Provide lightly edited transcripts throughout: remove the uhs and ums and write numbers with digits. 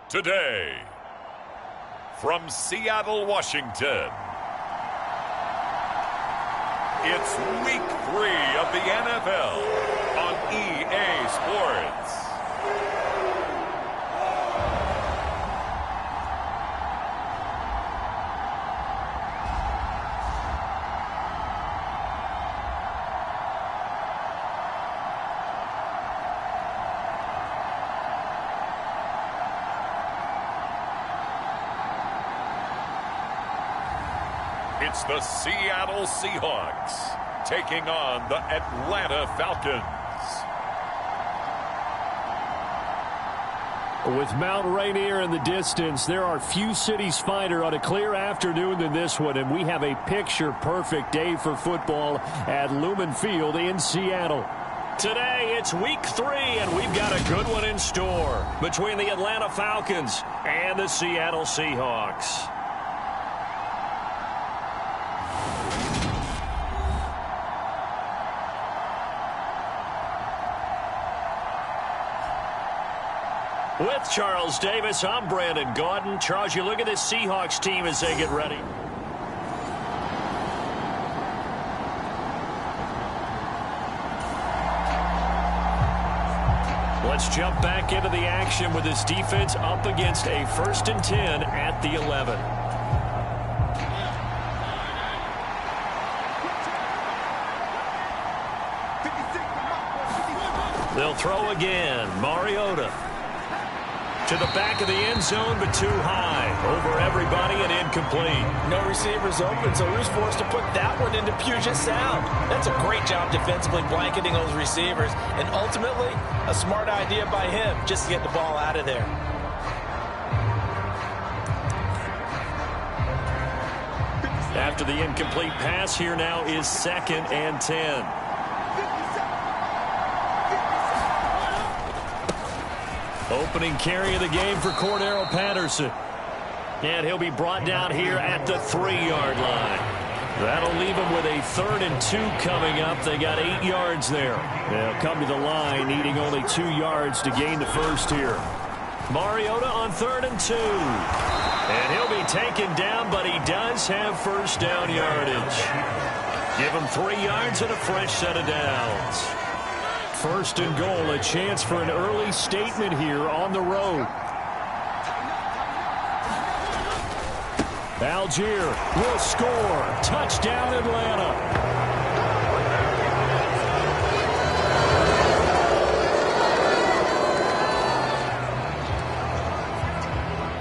Today, from Seattle, Washington, it's Week 3 of the NFL on EA Sports. It's the Seattle Seahawks taking on the Atlanta Falcons. With Mount Rainier in the distance, there are few cities finer on a clear afternoon than this one, and we have a picture-perfect day for football at Lumen Field in Seattle. Today, it's Week 3, and we've got a good one in store between the Atlanta Falcons and the Seattle Seahawks. With Charles Davis, I'm Brandon Gaudin. Charles, you look at this Seahawks team as they get ready. Let's jump back into the action with this defense up against a 1st and 10 at the 11. They'll throw again. Mariota to the back of the end zone, but too high. Over everybody and incomplete. No receivers open, so he was forced to put that one into Puget Sound. That's a great job defensively blanketing those receivers, and ultimately a smart idea by him just to get the ball out of there. After the incomplete pass, here now is 2nd and 10. Opening carry of the game for Cordero Patterson. And he'll be brought down here at the 3-yard line. That'll leave him with a 3rd and 2 coming up. They got 8 yards there. They'll come to the line, needing only 2 yards to gain the first here. Mariota on 3rd and 2. And he'll be taken down, but he does have first down yardage. Give him 3 yards and a fresh set of downs. 1st and goal, a chance for an early statement here on the road. Algier will score. Touchdown, Atlanta.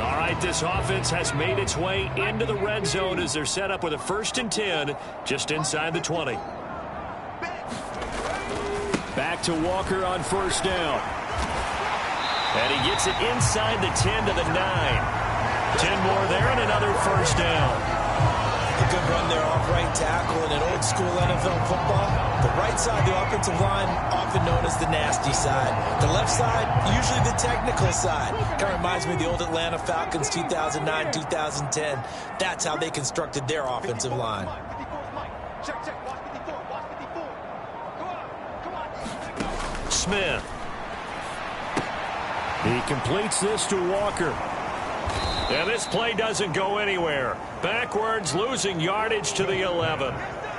All right, this offense has made its way into the red zone as they're set up with a 1st and 10 just inside the 20. Back to Walker on 1st down. And he gets it inside the 10 to the 9. 10 more there and another 1st down. A good run there off right tackle in an old school NFL football. The right side, the offensive line, often known as the nasty side. The left side, usually the technical side. Kind of reminds me of the old Atlanta Falcons 2009, 2010. That's how they constructed their offensive line. Smith. He completes this to Walker. And this play doesn't go anywhere. Backwards, losing yardage to the 11.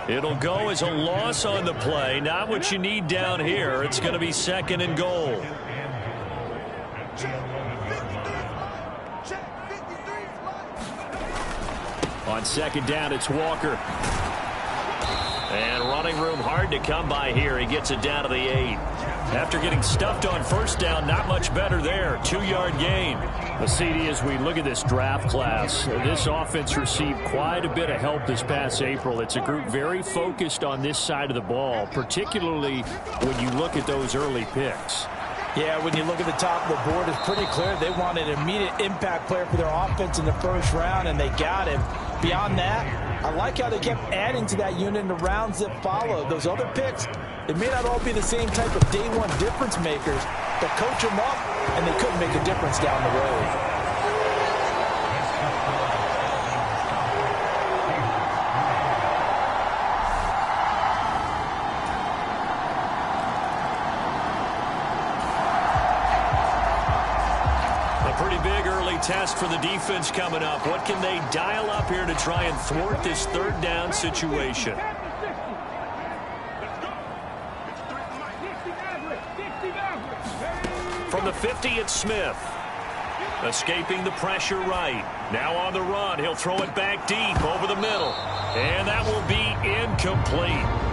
It'll go as a loss on the play. Not what you need down here. It's going to be 2nd and goal. On 2nd down, it's Walker. And running room hard to come by here. He gets it down to the 8. After getting stuffed on 1st down, not much better there. 2-yard gain. CD, as we look at this draft class, this offense received quite a bit of help this past April. It's a group very focused on this side of the ball, particularly when you look at those early picks. Yeah, when you look at the top of the board, it's pretty clear they wanted an immediate impact player for their offense in the 1st round, and they got him. Beyond that, I like how they kept adding to that unit in the rounds that followed. Those other picks, they may not all be the same type of day-one difference makers, but coach them up, and they couldn't make a difference down the road. test for the defense coming up. What can they dial up here to try and thwart this third down situation? From the 50, it's Smith. Escaping the pressure right. Now on the run. He'll throw it back deep over the middle. And that will be incomplete.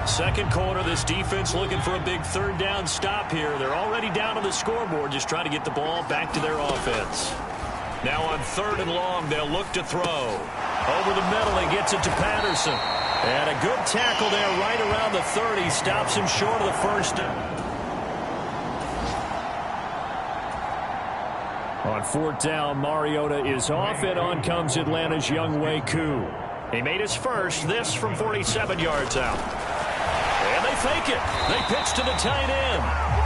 Second quarter, this defense looking for a big third down stop here. They're already down on the scoreboard, just trying to get the ball back to their offense. Now on third and long, they'll look to throw. Over the middle, he gets it to Patterson. And a good tackle there right around the 30. Stops him short of the first down. On fourth down, Mariota is off, and on comes Atlanta's Younghoe Koo. He made his first, this from 47 yards out. And they fake it. They pitch to the tight end.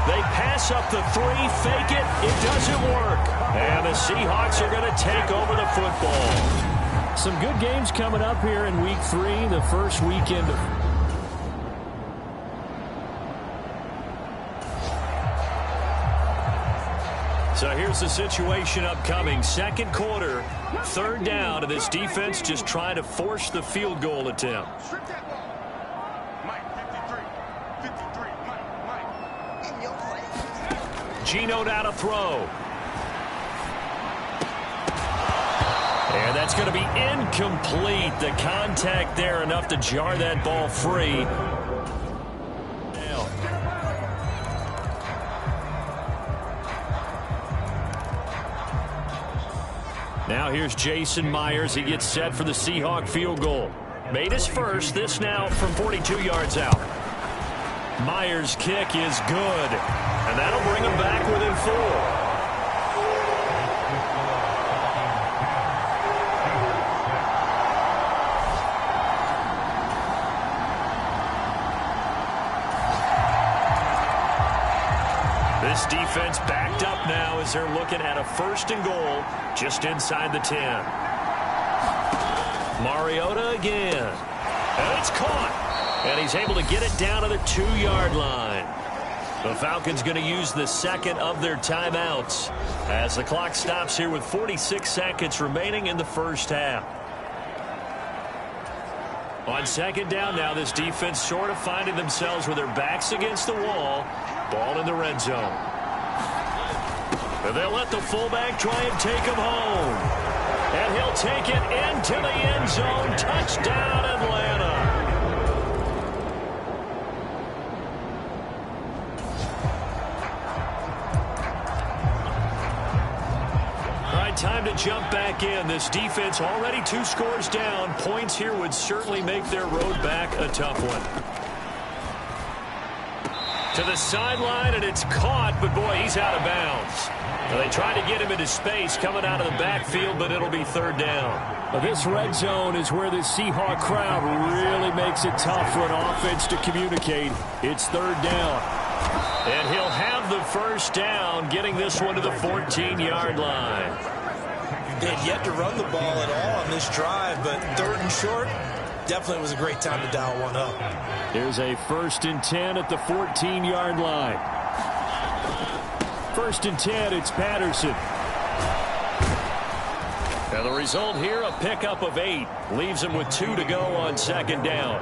They pass up the 3, fake it. It doesn't work. And the Seahawks are going to take over the football. Some good games coming up here in Week 3, the first weekend. So here's the situation upcoming. Second quarter, third down, and this defense just trying to force the field goal attempt. Geno now to throw. And that's going to be incomplete. The contact there enough to jar that ball free. Now here's Jason Myers. He gets set for the Seahawk field goal. Made his first. This now from 42 yards out. Myers' kick is good. And that'll bring him back within 4. This defense backed up now as they're looking at a first and goal just inside the 10. Mariota again. And it's caught. And he's able to get it down to the 2-yard line. The Falcons going to use the second of their timeouts as the clock stops here with 46 seconds remaining in the first half. On second down now, this defense sort of finding themselves with their backs against the wall. Ball in the red zone. And they'll let the fullback try and take him home. And he'll take it into the end zone. Touchdown, Atlanta. Time to jump back in. This defense already 2 scores down. Points here would certainly make their road back a tough one. To the sideline, and it's caught, but boy, he's out of bounds. Well, they tried to get him into space coming out of the backfield, but it'll be third down. Well, this red zone is where the Seahawk crowd really makes it tough for an offense to communicate. It's third down. And he'll have the first down, getting this one to the 14-yard line. They had yet to run the ball at all on this drive, but third and short, definitely was a great time to dial one up. Here's a 1st and 10 at the 14-yard line. 1st and 10, it's Patterson. Now the result here, a pickup of 8. Leaves him with 2 to go on second down.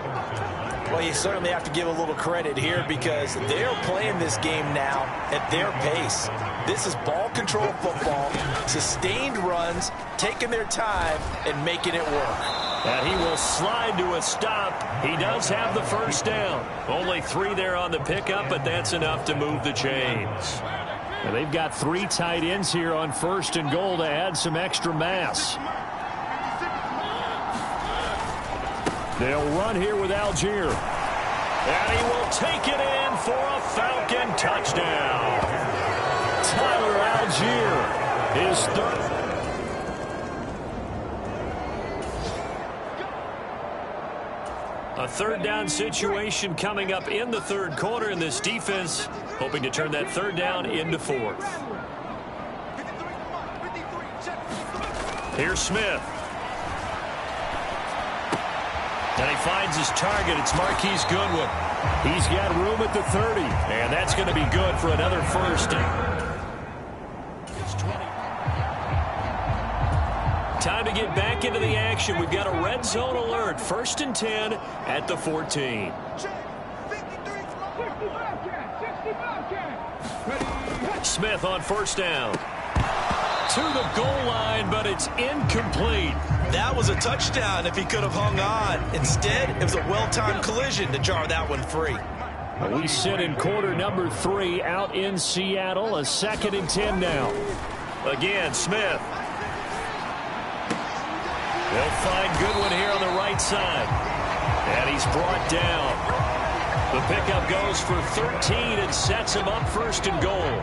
Well, you certainly have to give a little credit here because they're playing this game now at their pace. This is ball control football, sustained runs, taking their time, and making it work. And he will slide to a stop. He does have the first down. Only 3 there on the pickup, but that's enough to move the chains. And they've got 3 tight ends here on 1st and goal to add some extra mass. They'll run here with Algier. And he will take it in for a Falcon touchdown. Tyler Algier, his third. A third down situation coming up in the third quarter, and this defense hoping to turn that third down into 4th. Here's Smith. And he finds his target. It's Marquise Goodwin. He's got room at the 30. And that's going to be good for another first. Time to get back into the action. We've got a red zone alert. 1st and 10 at the 14. Smith on 1st down. To the goal line, but it's incomplete. That was a touchdown if he could have hung on. Instead, it was a well-timed collision to jar that one free. We sit in quarter number 3 out in Seattle. A 2nd and 10 now. Again, Smith. They'll find Goodwin here on the right side. And he's brought down. The pickup goes for 13 and sets him up 1st and goal.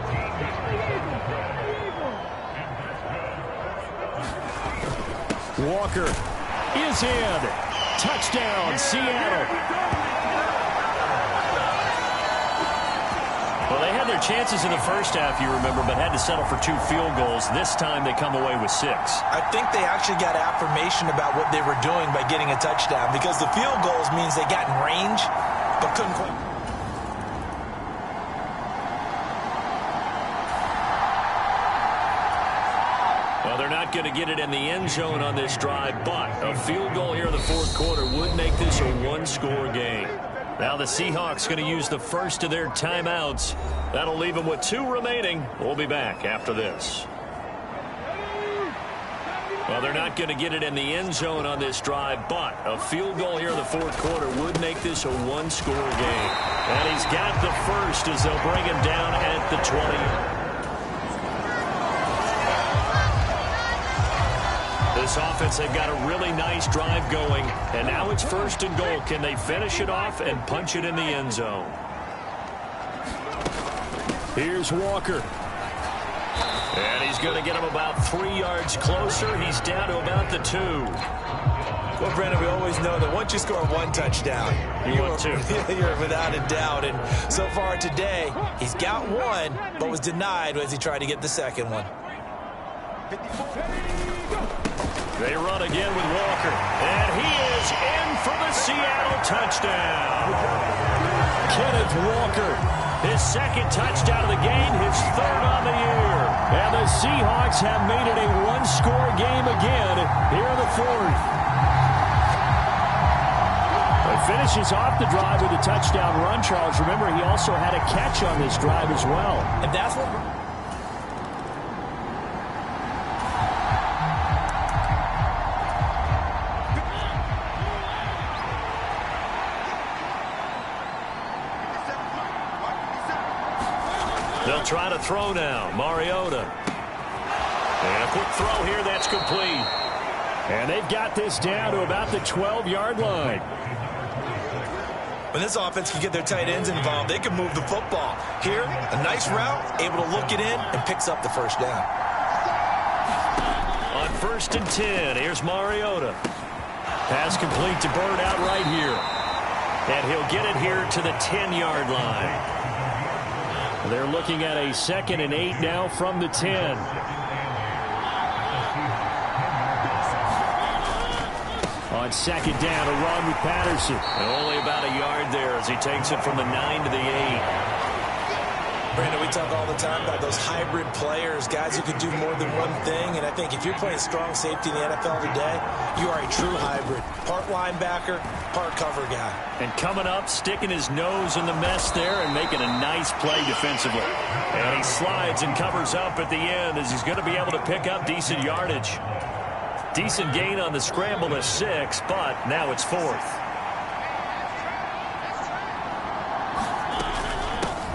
Walker is in. Touchdown, Seattle. Well, they had their chances in the first half, you remember, but had to settle for 2 field goals. This time they come away with 6. I think they actually got affirmation about what they were doing by getting a touchdown, because the field goals means they got in range, but couldn't quite. Well, they're not going to get it in the end zone on this drive, but a field goal here in the 4th quarter would make this a 1-score game. Now the Seahawks going to use the first of their timeouts. That'll leave them with 2 remaining. We'll be back after this. Well, they're not going to get it in the end zone on this drive, but a field goal here in the 4th quarter would make this a 1-score game. And he's got the first as they'll bring him down at the 20. This offense, they've got a really nice drive going, and now it's 1st and goal. Can they finish it off and punch it in the end zone? Here's Walker. And he's going to get him about 3 yards closer. He's down to about the 2. Well, Brandon, we always know that once you score 1 touchdown, you're without a doubt. And so far today, he's got 1, but was denied as he tried to get the 2nd one. They run again with Walker. And he is in for the Seattle touchdown. Kenneth Walker, his 2nd touchdown of the game, his 3rd on the year. And the Seahawks have made it a 1-score game again here in the 4th. He finishes off the drive with a touchdown run, Charles. Remember, he also had a catch on this drive as well. And that's what... They'll try to throw now. Mariota. And a quick throw here. That's complete. And they've got this down to about the 12-yard line. When this offense can get their tight ends involved, they can move the football. Here, a nice route, able to look it in, and picks up the 1st down. On 1st and 10, here's Mariota. Pass complete to Bird out right here. And he'll get it here to the 10-yard line. They're looking at a 2nd and 8 now from the 10. On 2nd down, a run with Patterson. And only about a yard there as he takes it from the 9 to the 8. Brandon, we talk all the time about those hybrid players, guys who can do more than one thing. And I think if you're playing strong safety in the NFL today, you are a true hybrid. Part linebacker, part cover guy. And coming up, sticking his nose in the mess there and making a nice play defensively. And he slides and covers up at the end as he's going to be able to pick up decent yardage. Decent gain on the scramble to 6, but now it's 4th.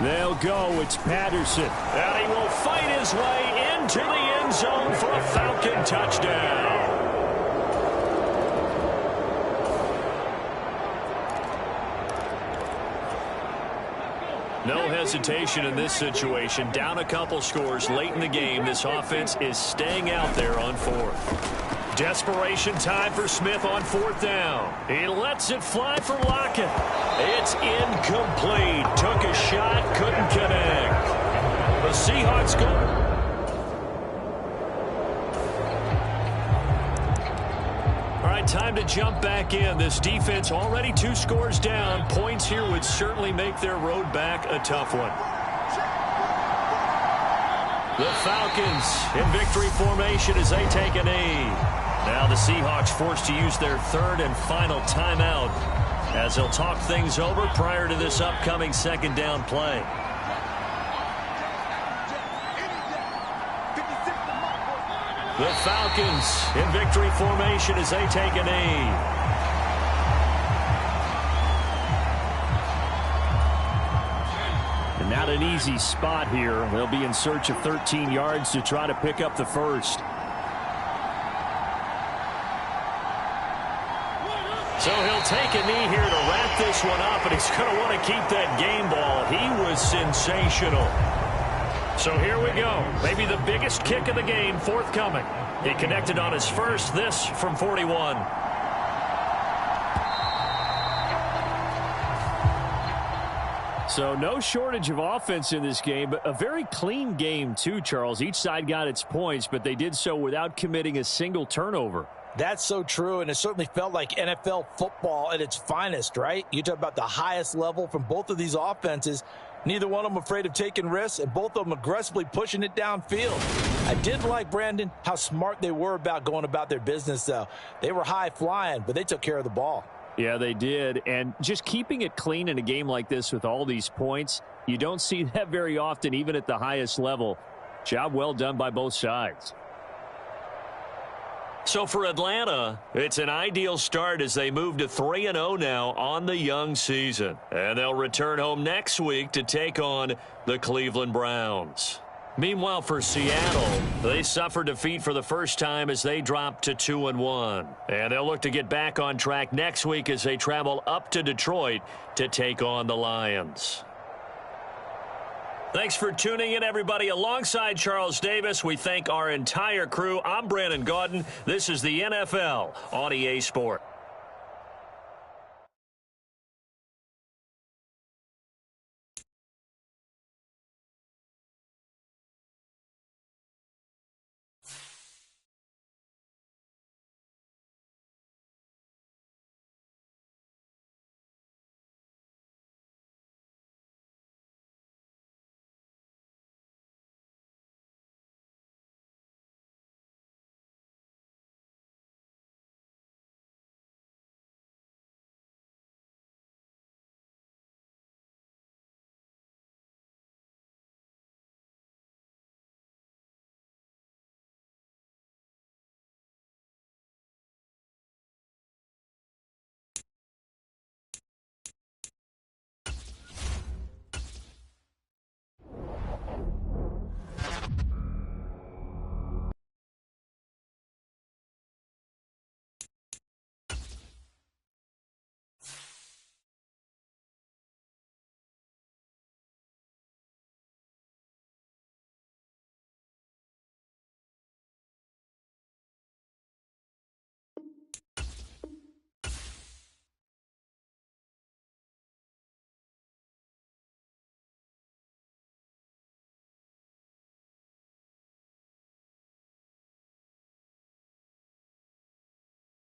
They'll go. It's Patterson. And he will fight his way into the end zone for a Falcon touchdown. No hesitation in this situation. Down a couple scores late in the game. This offense is staying out there on 4th. Desperation time for Smith on 4th down. He lets it fly for Lockett. It's incomplete. Took a shot, couldn't connect. The Seahawks go. All right, time to jump back in. This defense already 2 scores down. Points here would certainly make their road back a tough one. The Falcons in victory formation as they take a knee. Now the Seahawks forced to use their 3rd and final timeout as they'll talk things over prior to this upcoming 2nd down play. The Falcons in victory formation as they take a knee. And not an easy spot here. They'll be in search of 13 yards to try to pick up the first. So he'll take a knee here to wrap this one up, and he's going to want to keep that game ball. He was sensational. So here we go. Maybe the biggest kick of the game forthcoming. He connected on his first, this from 41. So no shortage of offense in this game, but a very clean game too, Charles. Each side got its points, but they did so without committing a single turnover. That's so true, and it certainly felt like NFL football at its finest, right? You talk about the highest level from both of these offenses. Neither one of them afraid of taking risks, and both of them aggressively pushing it downfield. I did like, Brandon, how smart they were about going about their business, though. They were high-flying, but they took care of the ball. Yeah, they did, and just keeping it clean in a game like this with all these points, you don't see that very often, even at the highest level. Job well done by both sides. So for Atlanta, it's an ideal start as they move to 3-0 now on the young season. And they'll return home next week to take on the Cleveland Browns. Meanwhile, for Seattle, they suffered defeat for the first time as they dropped to 2-1. And they'll look to get back on track next week as they travel up to Detroit to take on the Lions. Thanks for tuning in, everybody. Alongside Charles Davis, we thank our entire crew. I'm Brandon Gaudin. This is the NFL on EA Sports.